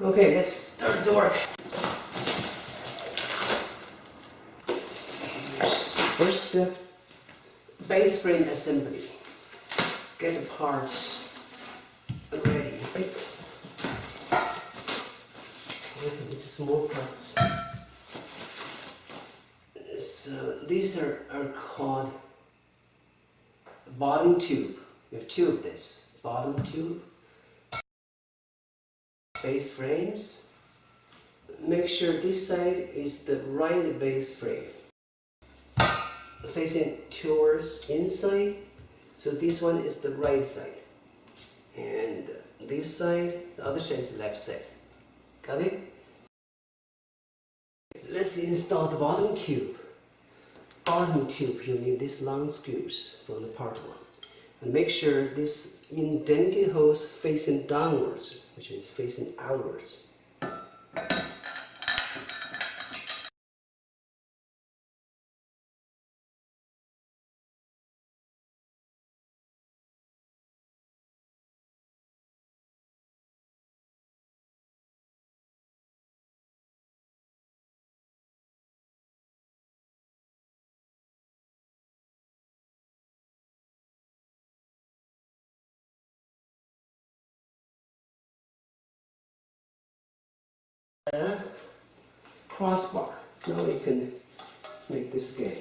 Okay, let's start the work. First step, base frame assembly. Get the parts ready. It's small parts. So these are called bottom tube. We have two of this. Bottom tube, base frames. Make sure this side is the right base frame, facing towards inside. So this one is the right side, and this side, the other side is the left side. Got it? Let's install the bottom tube. Bottom tube, you need these long screws from the part one. And make sure this indented holes facing downwards, which is facing outwards. Crossbar. Now we can make this game.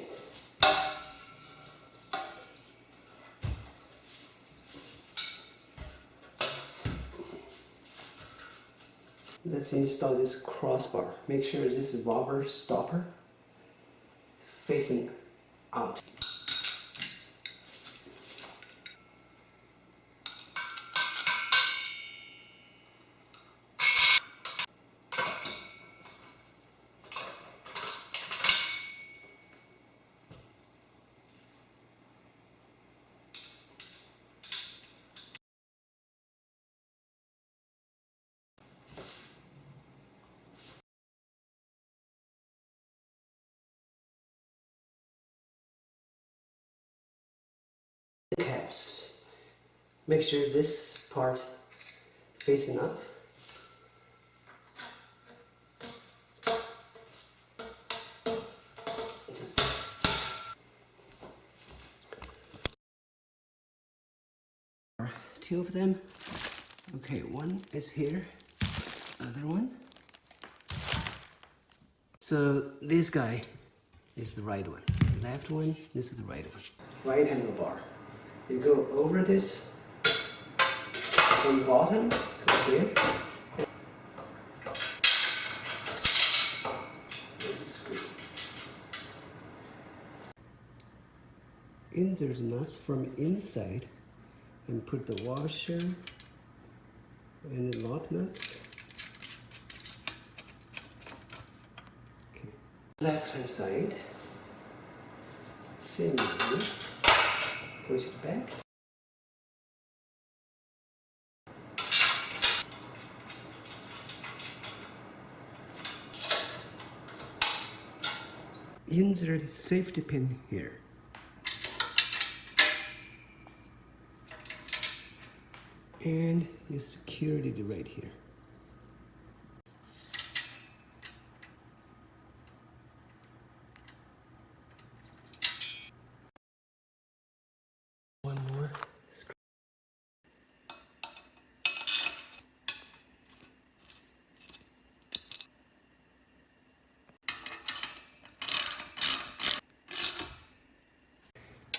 Let's install this crossbar. Make sure this is rubber stopper facing out. Caps. Make sure this part facing up. Just two of them. Okay, one is here, other one. So this guy is the right one. The left one, this is the right one. Right handlebar. You go over this from bottom to here. Insert the nuts from inside and put the washer and the lock nuts. Okay. Left hand side. Same way. Push it back. Insert safety pin here. And you secure it right here. One more screw.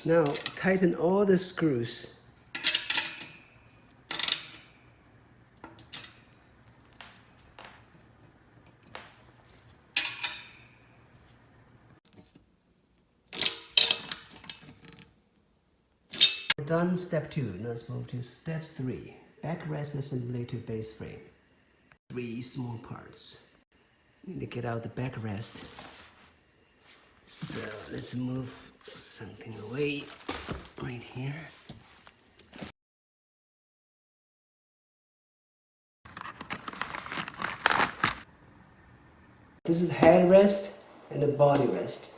Now tighten all the screws. We're done step 2. Let's move to step 3. Backrest assembly to base frame. 3 small parts. Need to get out the backrest. So let's move something away right here. This is the headrest and the body rest.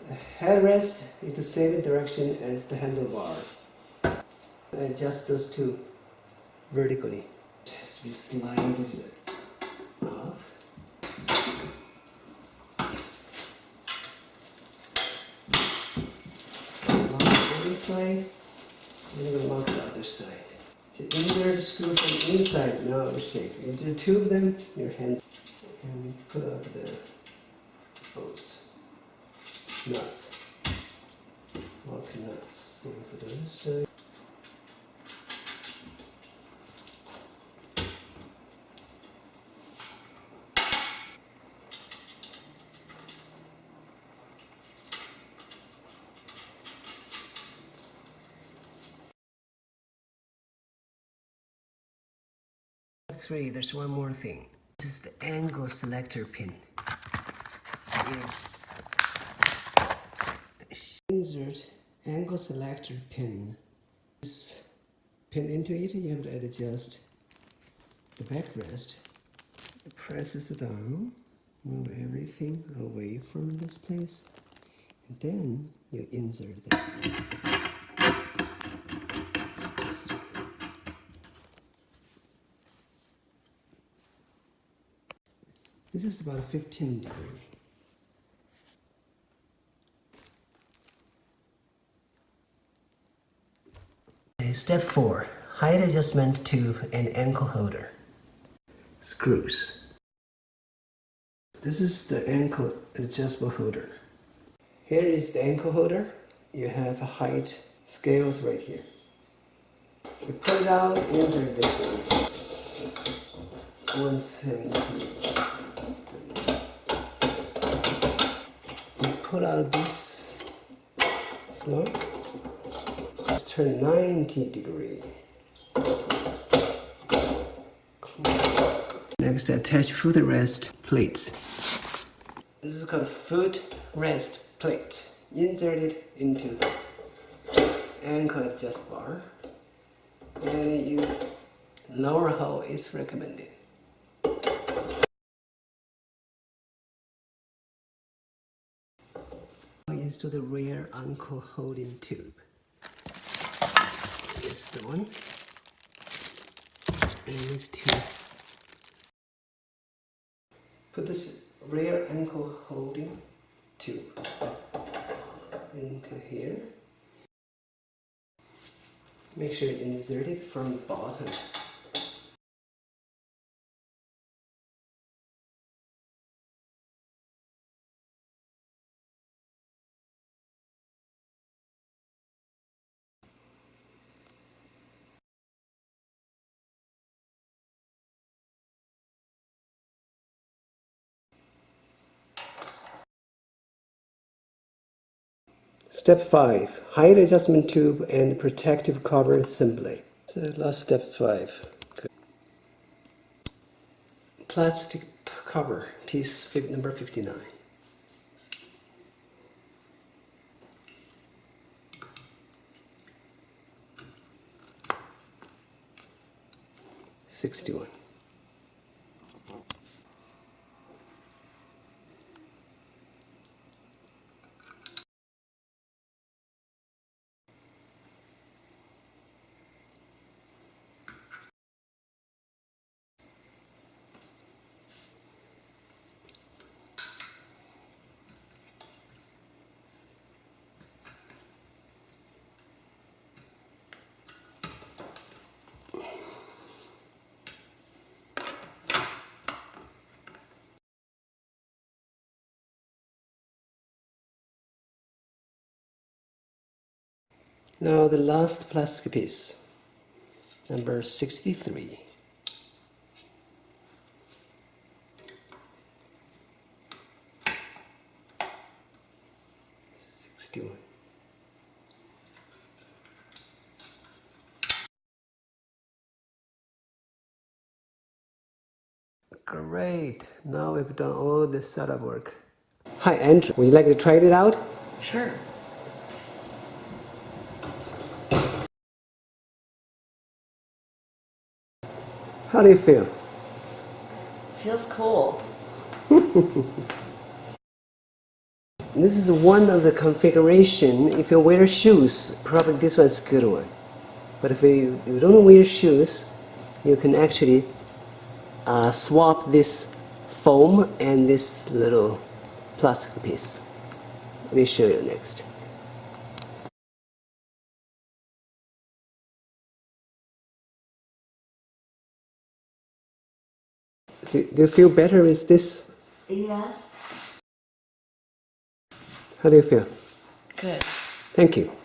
The headrest is the same direction as the handlebar. Adjust those two vertically. Just We slide it up. Lock this side, and then lock the other side. To insert the screw from inside, now we're safe. You do two of them, your hand, and put up the bolts, nuts, lock nuts. So put the other side. Three, there's one more thing. This is the angle selector pin. Insert angle selector pin. This pin into it, you have to adjust the backrest. It presses down, move everything away from this place, and then you insert this. This is about 15 degrees. Okay, step 4. Height adjustment tube and ankle holder. Screws. This is the ankle adjustable holder. Here is the ankle holder. You have a height scales right here. You pull it out, insert this one. 170. Pull out this slot, turn 90 degrees. Next, attach footrest plates. This is called footrest plate. Insert it into the ankle adjust bar, and you lower hole is recommended. Is to the rear ankle holding tube. Here's the one. And these two. Put this rear ankle holding tube into here. Make sure you insert it from the bottom. Step 5. Height adjustment tube and protective cover assembly. So last step 5. Good. Plastic cover, piece number 59. 61. Now the last plastic piece, number 63. Great! Now we've done all the setup work. Hi Andrew, would you like to try it out? Sure. How do you feel? Feels cool. This is one of the configuration. If you wear shoes, probably this one's a good one. But if you don't wear shoes, you can actually swap this foam and this little plastic piece. Let me show you next. Do you feel better with this? Yes. How do you feel? Good. Thank you.